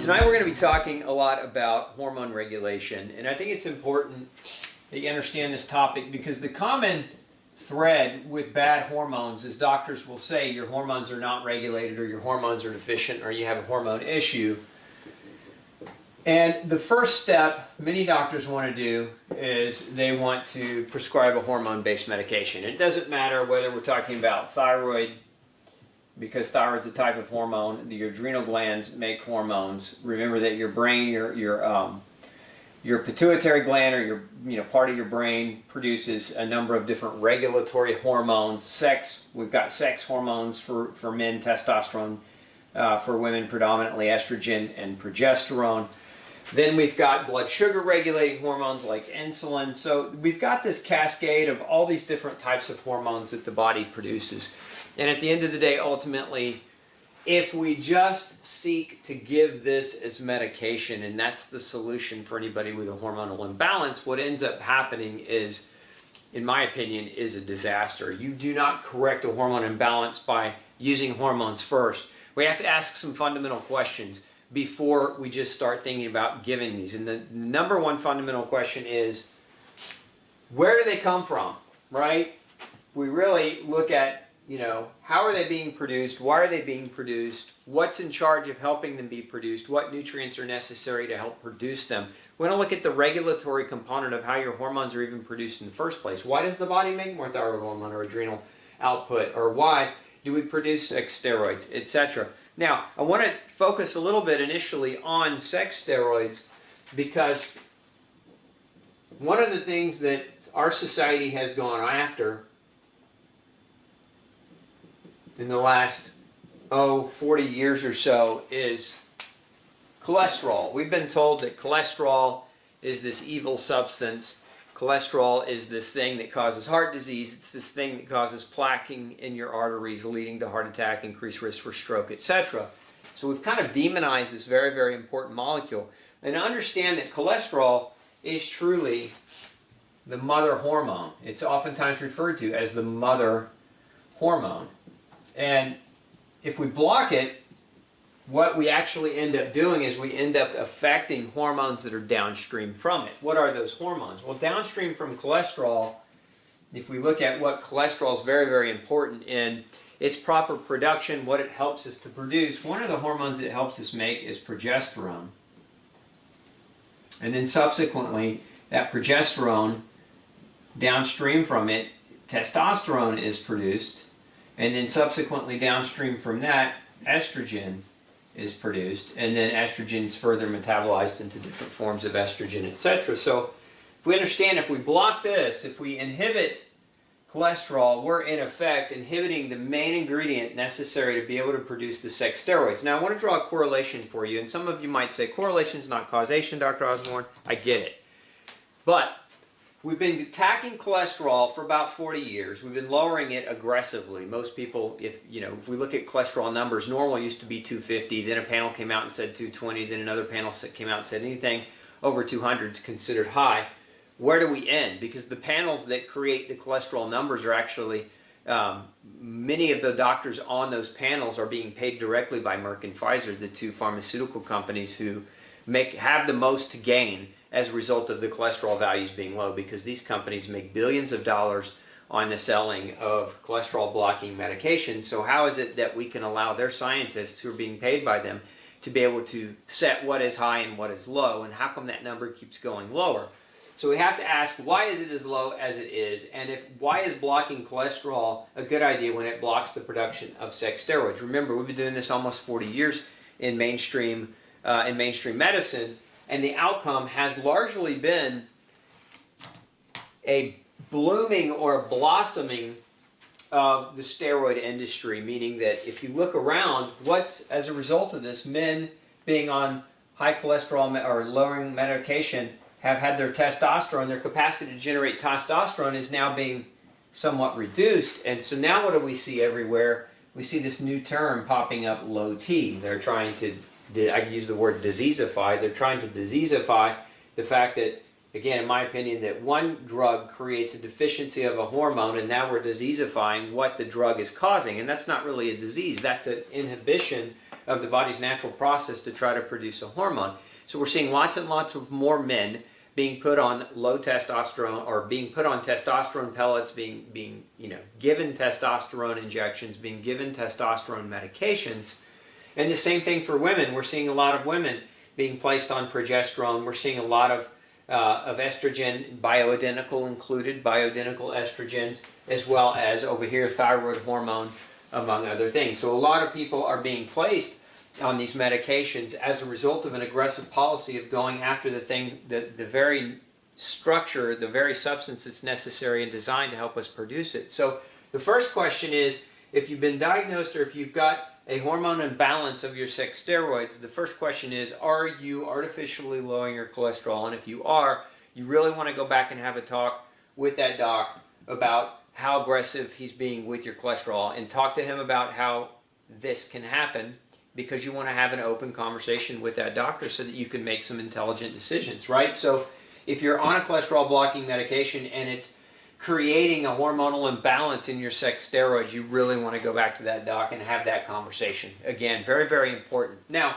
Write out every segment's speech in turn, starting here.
Tonight we're going to be talking a lot about hormone regulation, and I think it's important that you understand this topic because the common thread with bad hormones is doctors will say your hormones are not regulated or your hormones are deficient or you have a hormone issue. And the first step many doctors want to do is they want to prescribe a hormone-based medication. It doesn't matter whether we're talking about thyroid, because thyroid is a type of hormone. Your adrenal glands make hormones. Remember that your brain, your pituitary gland, or your part of your brain produces a number of different regulatory hormones. Sex, we've got sex hormones for men, testosterone, for women predominantly estrogen and progesterone. Then we've got blood sugar regulating hormones like insulin. So we've got this cascade of all these different types of hormones that the body produces. And at the end of the day, ultimately, if we just seek to give this as medication, and that's the solution for anybody with a hormonal imbalance, what ends up happening is, in my opinion, is a disaster. You do not correct a hormone imbalance by using hormones first. We have to ask some fundamental questions before we just start thinking about giving these. And the number one fundamental question is, where do they come from, right? We really look at, how are they being produced? Why are they being produced? What's in charge of helping them be produced? What nutrients are necessary to help produce them? We want to look at the regulatory component of how your hormones are even produced in the first place. Why does the body make more thyroid hormone or adrenal output? Or why do we produce sex steroids, etc.? Now, I want to focus a little bit initially on sex steroids because one of the things that our society has gone after in the last 40 years or so is cholesterol. We've been told that cholesterol is this evil substance. Cholesterol is this thing that causes heart disease. It's this thing that causes plaquing in your arteries, leading to heart attack, increased risk for stroke, etc. So we've kind of demonized this very, very important molecule. And understand that cholesterol is truly the mother hormone. It's oftentimes referred to as the mother hormone. And if we block it, what we actually end up doing is we end up affecting hormones that are downstream from it. What are those hormones? Well, downstream from cholesterol, if we look at what cholesterol is very, very important in its proper production, what it helps us to produce, one of the hormones it helps us make is progesterone. And then subsequently, that progesterone, downstream from it, testosterone is produced. And then subsequently downstream from that, estrogen is produced, and then estrogen is further metabolized into different forms of estrogen, etc. So if we understand, if we block this, if we inhibit cholesterol, we're in effect inhibiting the main ingredient necessary to be able to produce the sex steroids. Now I want to draw a correlation for you, and some of you might say, correlation is not causation, Dr. Osborne. I get it. But we've been attacking cholesterol for about 40 years. We've been lowering it aggressively. Most people, if we look at cholesterol numbers, normal used to be 250, then a panel came out and said 220, then another panel came out and said anything over 200 is considered high. Where do we end? Because the panels that create the cholesterol numbers are actually, many of the doctors on those panels are being paid directly by Merck and Pfizer, the two pharmaceutical companies who have the most to gain as a result of the cholesterol values being low, because these companies make billions of dollars on the selling of cholesterol blocking medications. So how is it that we can allow their scientists who are being paid by them to be able to set what is high and what is low, and how come that number keeps going lower? So we have to ask, why is it as low as it is, and why is blocking cholesterol a good idea when it blocks the production of sex steroids? Remember, we've been doing this almost 40 years in mainstream medicine, and the outcome has largely been a blooming or a blossoming of the steroid industry, meaning that if you look around, as a result of this, men being on high cholesterol or lowering medication have had their testosterone, their capacity to generate testosterone is now being somewhat reduced. And so now what do we see everywhere? We see this new term popping up, low T. They're trying to, I use the word diseaseify, they're trying to diseaseify the fact that, again, in my opinion, that one drug creates a deficiency of a hormone, and now we're diseaseifying what the drug is causing. And that's not really a disease, that's an inhibition of the body's natural process to try to produce a hormone. So we're seeing lots and lots of more men being put on low testosterone, or being put on testosterone pellets, being given testosterone injections, being given testosterone medications. And the same thing for women. We're seeing a lot of women being placed on progesterone. We're seeing a lot of estrogen, bioidentical included, bioidentical estrogens, as well as over here thyroid hormone, among other things. So a lot of people are being placed on these medications as a result of an aggressive policy of going after the very structure, the very substance that's necessary and designed to help us produce it. So the first question is, if you've been diagnosed or if you've got a hormone imbalance of your sex steroids, the first question is, are you artificially lowering your cholesterol? And if you are, you really want to go back and have a talk with that doc about how aggressive he's being with your cholesterol, and talk to him about how this can happen, because you want to have an open conversation with that doctor so that you can make some intelligent decisions, right? So if you're on a cholesterol blocking medication and it's creating a hormonal imbalance in your sex steroids, you really want to go back to that doc and have that conversation. Again, very, very important. Now,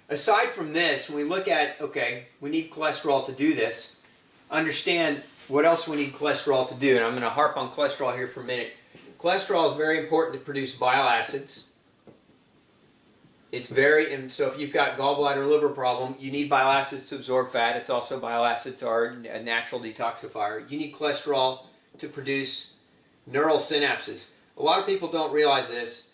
aside from this, when we look at, okay, we need cholesterol to do this, understand what else we need cholesterol to do. And I'm going to harp on cholesterol here for a minute. Cholesterol is very important to produce bile acids. And so if you've got gallbladder liver problem, you need bile acids to absorb fat. It's also, bile acids are a natural detoxifier. You need cholesterol to produce neural synapses. A lot of people don't realize this.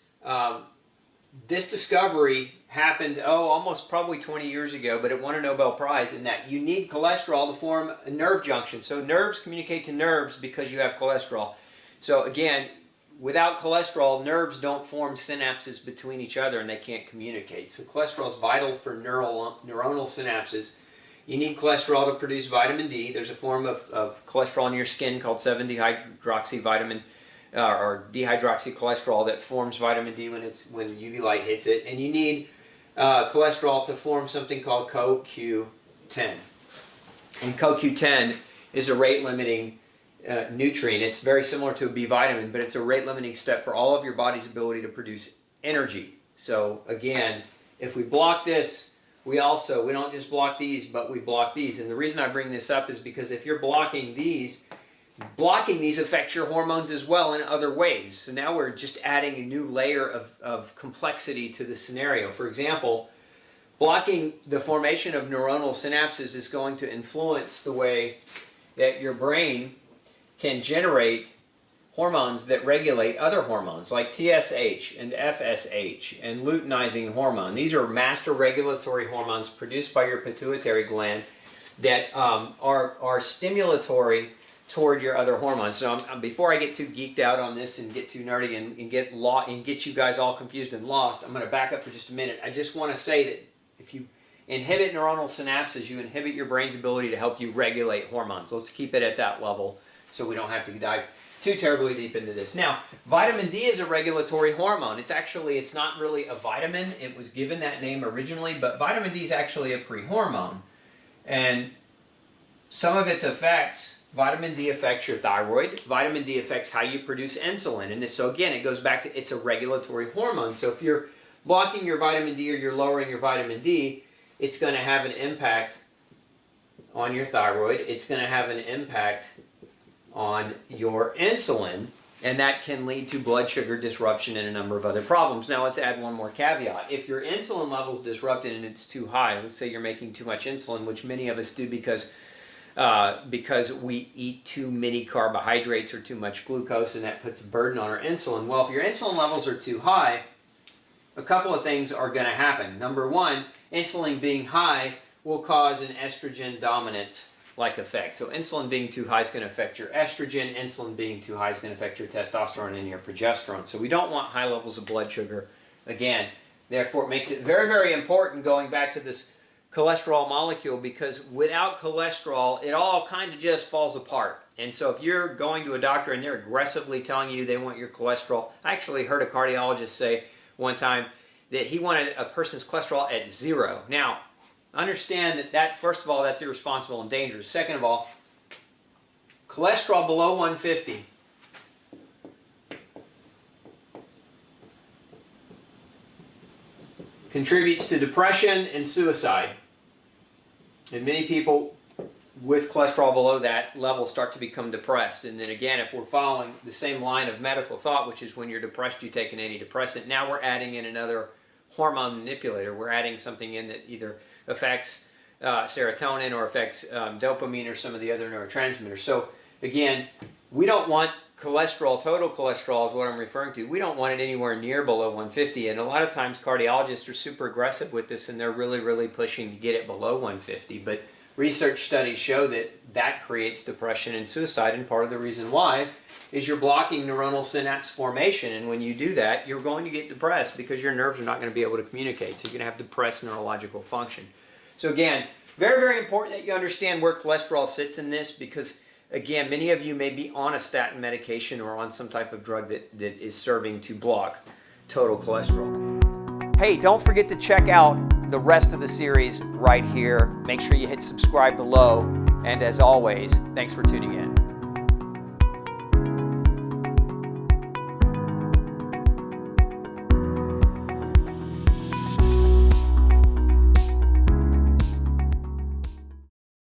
This discovery happened, almost probably 20 years ago, but it won a Nobel Prize in that you need cholesterol to form a nerve junction. So nerves communicate to nerves because you have cholesterol. So again, without cholesterol, nerves don't form synapses between each other and they can't communicate. So cholesterol is vital for neuronal synapses. You need cholesterol to produce vitamin D. There's a form of cholesterol in your skin called 7-dehydroxyvitamin or dehydroxycholesterol that forms vitamin D when UV light hits it. And you need cholesterol to form something called CoQ10. And CoQ10 is a rate-limiting nutrient. It's very similar to a B vitamin, but it's a rate-limiting step for all of your body's ability to produce energy. So again, if we block this, we don't just block these, but we block these. And the reason I bring this up is because if you're blocking these affects your hormones as well in other ways. So now we're just adding a new layer of complexity to the scenario. For example, blocking the formation of neuronal synapses is going to influence the way that your brain can generate hormones that regulate other hormones like TSH and FSH and luteinizing hormone. These are master regulatory hormones produced by your pituitary gland that are stimulatory toward your other hormones. So before I get too geeked out on this and get too nerdy and get you guys all confused and lost, I'm going to back up for just a minute. I just want to say that if you inhibit neuronal synapses, you inhibit your brain's ability to help you regulate hormones. Let's keep it at that level so we don't have to dive too terribly deep into this. Now, vitamin D is a regulatory hormone. It's not really a vitamin. It was given that name originally, but vitamin D is actually a pre-hormone. And some of its effects, vitamin D affects your thyroid. Vitamin D affects how you produce insulin. And so again, it goes back to, it's a regulatory hormone. So if you're blocking your vitamin D or you're lowering your vitamin D, it's going to have an impact on your thyroid. It's going to have an impact on your insulin, and that can lead to blood sugar disruption and a number of other problems. Now let's add one more caveat. If your insulin level is disrupted and it's too high, let's say you're making too much insulin, which many of us do because we eat too many carbohydrates or too much glucose, and that puts a burden on our insulin. Well, if your insulin levels are too high, a couple of things are going to happen. Number one, insulin being high will cause an estrogen dominance-like effect. So insulin being too high is going to affect your estrogen. Insulin being too high is going to affect your testosterone and your progesterone. So we don't want high levels of blood sugar. Again, therefore it makes it very, very important, going back to this cholesterol molecule, because without cholesterol, it all kind of just falls apart. And so if you're going to a doctor and they're aggressively telling you they want your cholesterol, I actually heard a cardiologist say one time that he wanted a person's cholesterol at 0. Now, understand that first of all, that's irresponsible and dangerous. Second of all, cholesterol below 150 contributes to depression and suicide. And many people with cholesterol below that level start to become depressed. And then again, if we're following the same line of medical thought, which is when you're depressed, you take an antidepressant, now we're adding in another hormone manipulator. We're adding something in that either affects serotonin or affects dopamine or some of the other neurotransmitters. So again, we don't want cholesterol, total cholesterol is what I'm referring to. We don't want it anywhere near below 150. And a lot of times cardiologists are super aggressive with this and they're really, really pushing to get it below 150. But research studies show that that creates depression and suicide, and part of the reason why is you're blocking neuronal synapse formation, and when you do that, you're going to get depressed because your nerves are not going to be able to communicate, so you're going to have depressed neurological function. So again, very, very important that you understand where cholesterol sits in this, because again, many of you may be on a statin medication or on some type of drug that is serving to block total cholesterol. Hey, don't forget to check out the rest of the series right here. Make sure you hit subscribe below. And as always, thanks for tuning in.